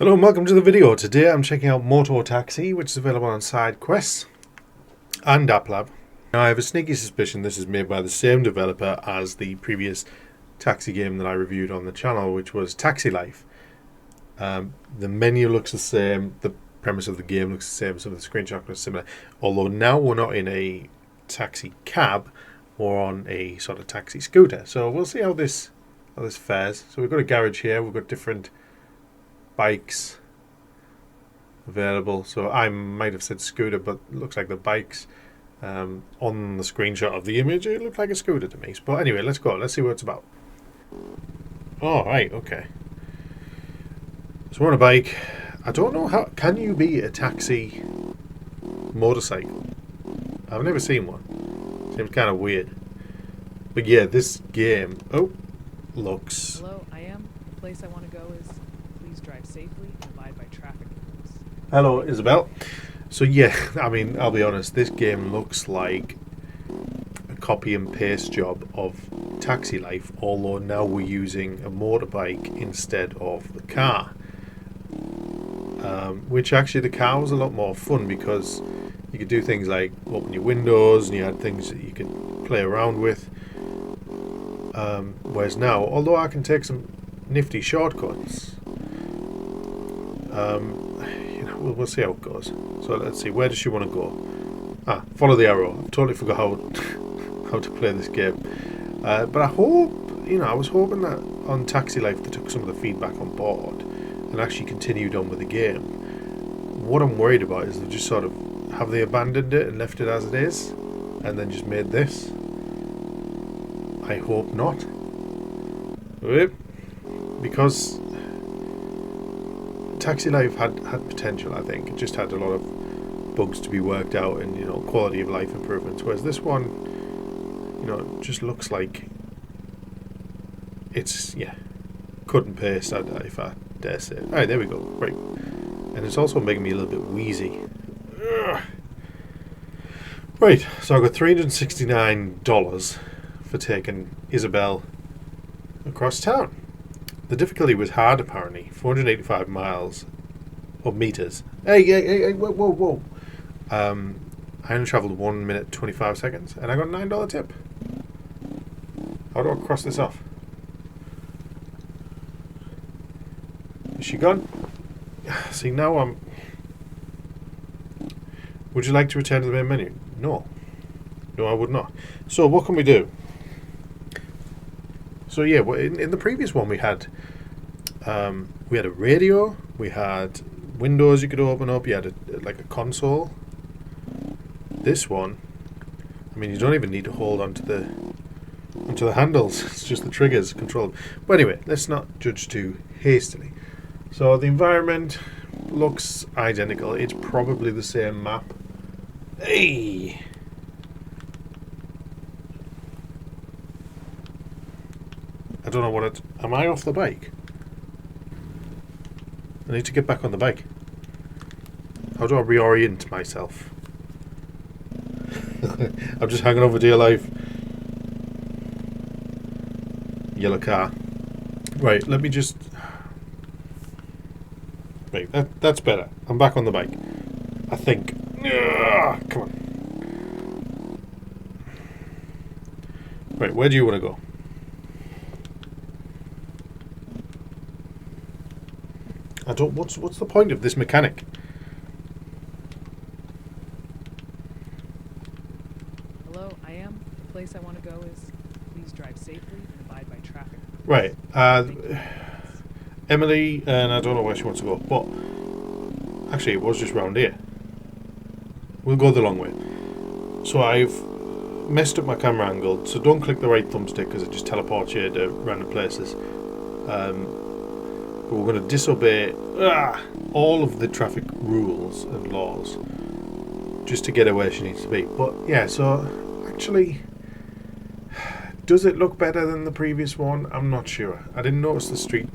Hello and welcome to the video. Today I'm checking out Moto Taxi, which is available on sidequest and applab. Now I have a sneaky suspicion this is made by the same developer as the previous taxi game that I reviewed on the channel, which was Taxi Life. The menu looks the same, the premise of the game looks the same, some of the screenshots are similar, although now we're not in a taxi cab, we're on a sort of taxi scooter. So we'll see how this fares. So we've got a garage here, we've got different bikes available. So I might have said scooter, but it looks like the bikes on the screenshot of the image, it looked like a scooter to me. But anyway, let's go. Let's see what it's about. All right, okay. So we're on a bike. I don't know how can you be a taxi motorcycle. I've never seen one. Seems kind of weird. But yeah, this game looks. Hello, I am. The place I want to go is please drive safely and abide by traffic rules. Hello, Isabel. So yeah, I mean, I'll be honest, this game looks like a copy and paste job of Taxi Life, although now we're using a motorbike instead of the car. Which actually the car was a lot more fun because you could do things like open your windows and you had things that you could play around with. Whereas now, although I can take some nifty shortcuts, we'll see how it goes. So let's see, where does she want to go? Follow the arrow. I've totally forgot how to play this game. But I hope, I was hoping that on Taxi Life they took some of the feedback on board and actually continued on with the game. What I'm worried about is they just sort of, have they abandoned it and left it as it is and then just made this? I hope not. Because Taxi Life had potential, I think. It just had a lot of bugs to be worked out and, quality of life improvements. Whereas this one, just looks like it's, cut and paste, if I dare say it. Alright, there we go. Right. And it's also making me a little bit wheezy. Ugh. Right, so I got $369 for taking Isabel across town. The difficulty was hard, apparently. 485 miles or meters. Hey, whoa. I only travelled 1 minute 25 seconds, and I got a $9 tip. How do I cross this off? Is she gone? See, now I'm. Would you like to return to the main menu? No, I would not. So what can we do? So yeah, in the previous one we had a radio, we had windows you could open up, you had like a console. This one, I mean, you don't even need to hold onto the handles. It's just the triggers controlled. But anyway, let's not judge too hastily. So the environment looks identical. It's probably the same map. Hey. I don't know what it... Am I off the bike? I need to get back on the bike. How do I reorient myself? I'm just hanging over dear life. Yellow car. Right, let me just... Right, that's better. I'm back on the bike. I think. Ugh, come on. Right, where do you want to go? What's the point of this mechanic? Hello, I am. The place I want to go is please drive safely and abide by traffic rules. Right. Emily, and I don't know where she wants to go, but actually it was just round here. We'll go the long way. So I've messed up my camera angle, so don't click the right thumbstick because it just teleports you to random places. But we're going to disobey all of the traffic rules and laws just to get her where she needs to be. But yeah, so actually, does it look better than the previous one? I'm not sure. I didn't notice the street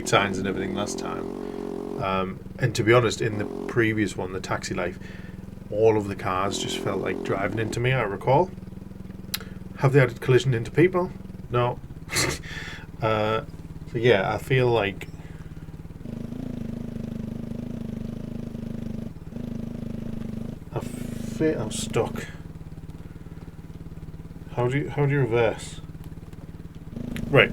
signs and everything last time. And to be honest, in the previous one, the Taxi Life, all of the cars just felt like driving into me, I recall. Have they added collision into people? No. So yeah, I feel like I'm stuck. How do you reverse? Right.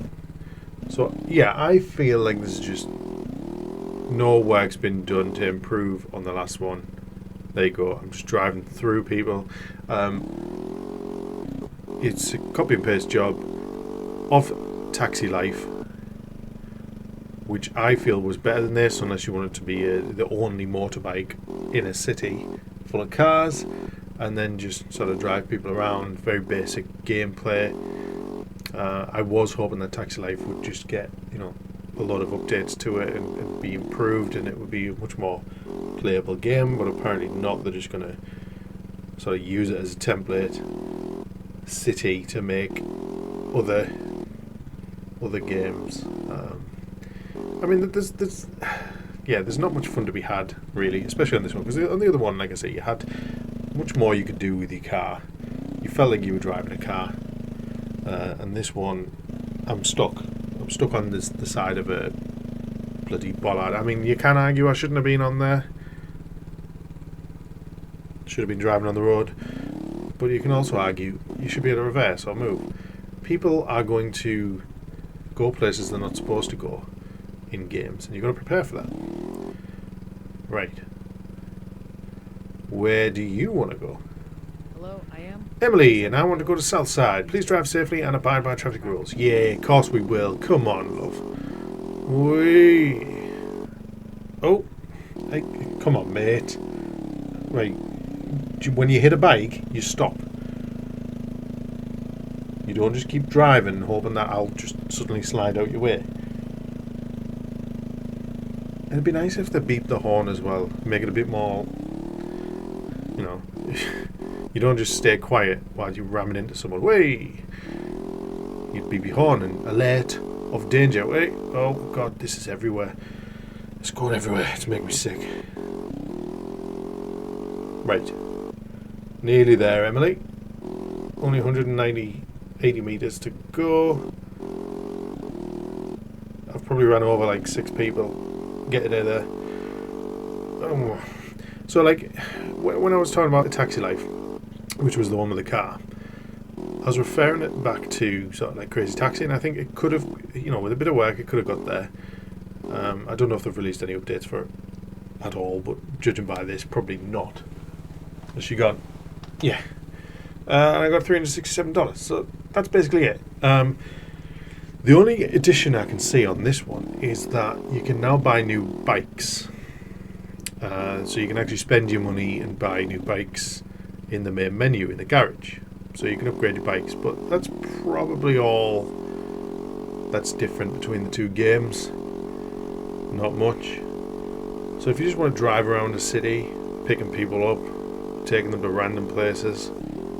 So yeah, I feel like there's just no work's been done to improve on the last one. There you go. I'm just driving through people. It's a copy and paste job of Taxi Life, which I feel was better than this, unless you want it to be the only motorbike in a city full of cars, and then just sort of drive people around. Very basic gameplay. I was hoping that Taxi Life would just get, a lot of updates to it and be improved, and it would be a much more playable game, but apparently not. They're just going to sort of use it as a template city to make other games. I mean, there's not much fun to be had, really, especially on this one, because on the other one, like I say, you had much more you could do with your car. You felt like you were driving a car. And this one, I'm stuck. I'm stuck on the side of a bloody bollard. I mean, you can argue I shouldn't have been on there. Should have been driving on the road. But you can also argue you should be able to reverse or move. People are going to go places they're not supposed to go in games, and you've got to prepare for that. Right. Where do you want to go? Hello, I am Emily, and I want to go to South Side. Please drive safely and abide by traffic rules. Yeah, of course we will. Come on, love. Wee. Oh. Hey, come on, mate. Right. When you hit a bike, you stop. You don't just keep driving hoping that I'll just suddenly slide out your way. It'd be nice if they beep the horn as well. Make it a bit more, you don't just stay quiet while you're ramming into someone. Way! You'd beep your horn and alert of danger. Wait! Oh God, this is everywhere. It's going everywhere. It's making me sick. Right. Nearly there, Emily. Only 80 meters to go. I've probably run over like 6 people. Get it there. Oh. So, like, when I was talking about the Taxi Life, which was the one with the car, I was referring it back to sort of like Crazy Taxi, and I think it could have, with a bit of work, it could have got there. I don't know if they've released any updates for it at all, but judging by this, probably not. She got, yeah. And I got $367, so that's basically it. The only addition I can see on this one is that you can now buy new bikes. So you can actually spend your money and buy new bikes in the main menu in the garage. So you can upgrade your bikes, but that's probably all that's different between the two games. Not much. So if you just want to drive around the city, picking people up, taking them to random places,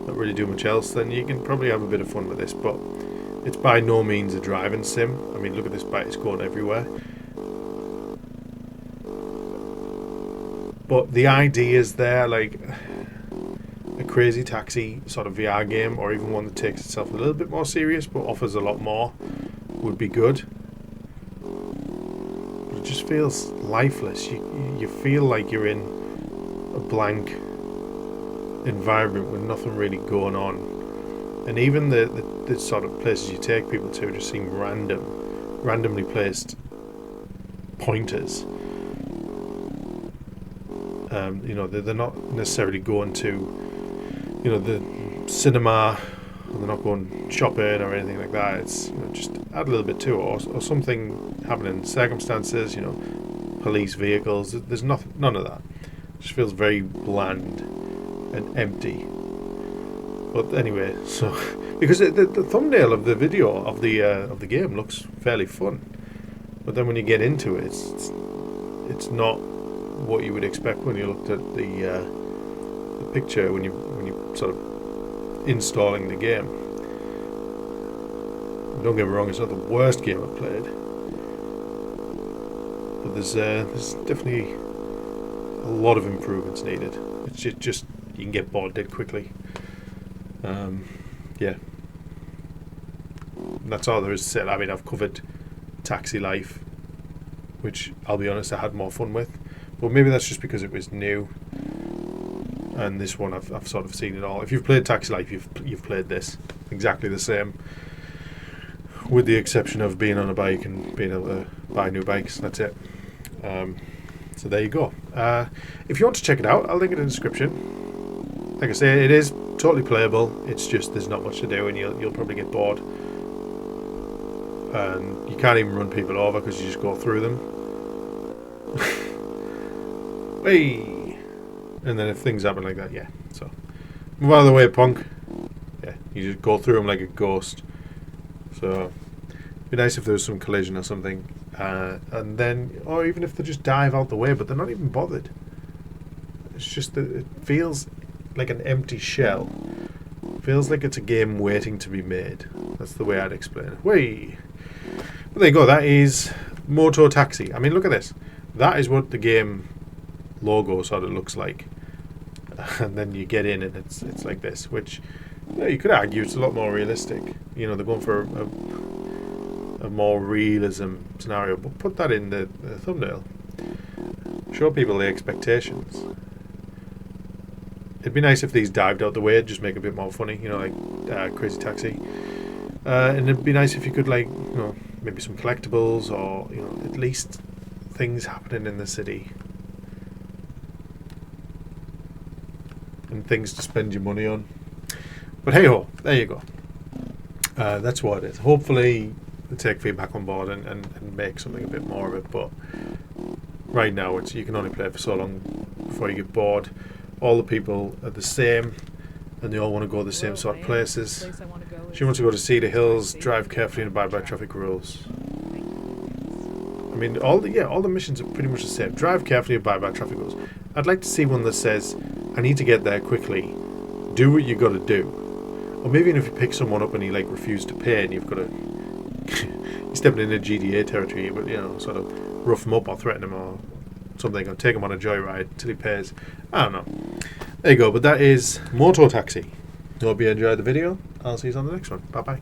not really do much else, then you can probably have a bit of fun with this. But it's by no means a driving sim. I mean, look at this bike, it's going everywhere. But the idea is there, like a Crazy Taxi sort of VR game, or even one that takes itself a little bit more serious but offers a lot more, would be good. But it just feels lifeless. You feel like you're in a blank environment with nothing really going on. And even the sort of places you take people to just seem randomly placed pointers. They're not necessarily going to, the cinema. They're not going shopping or anything like that. It's just add a little bit to it, or something happening in circumstances. Police vehicles. There's none of that. It just feels very bland and empty. But anyway, so because the thumbnail of the video of the game looks fairly fun, but then when you get into it, it's not what you would expect when you looked at the picture when you sort of installing the game. Don't get me wrong, it's not the worst game I've played, but there's definitely a lot of improvements needed. It's just you can get bored dead quickly. Yeah. And that's all there is to say. I mean, I've covered Taxi Life, which I'll be honest I had more fun with. But maybe that's just because it was new. And this one I've sort of seen it all. If you've played Taxi Life, you've played this exactly the same, with the exception of being on a bike and being able to buy new bikes. That's it. So there you go. If you want to check it out, I'll link it in the description. Like I say, it is totally playable. It's just there's not much to do, and you'll probably get bored. And you can't even run people over because you just go through them. Hey. And then if things happen like that, yeah. So, move out of the way, punk. Yeah, you just go through them like a ghost. So, it'd be nice if there was some collision or something. And then, or even if they just dive out the way, but they're not even bothered. It's just that it feels like an empty shell. It feels like it's a game waiting to be made. That's the way I'd explain it. Whee! But there you go, that is Moto Taxi. I mean, look at this. That is what the game logo sort of looks like. And then you get in and it's like this, which you could argue it's a lot more realistic. You know, they're going for a more realism scenario, but put that in the thumbnail. Show people the expectations. It'd be nice if these dived out the way, just make it a bit more funny, you know, like Crazy Taxi. And it'd be nice if you could, like, you know, maybe some collectibles or, you know, at least things happening in the city. And things to spend your money on. But hey ho, there you go. That's what it is. Hopefully they take feedback on board and make something a bit more of it, but right now you can only play it for so long before you get bored. All the people are the same and they all want to go to the same sort of places. She wants to go to Cedar Hills, drive carefully and abide by traffic rules. I mean, all the missions are pretty much the same. Drive carefully, abide by traffic rules. I'd like to see one that says, I need to get there quickly. Do what you got to do. Or maybe even if you pick someone up and he like refused to pay and you've got to... you're stepping into GTA territory, but you know, sort of rough him up or threaten him or something, or take him on a joyride till he pays. I don't know. There you go, but that is Moto Taxi. Hope you enjoyed the video. I'll see you on the next one. Bye bye.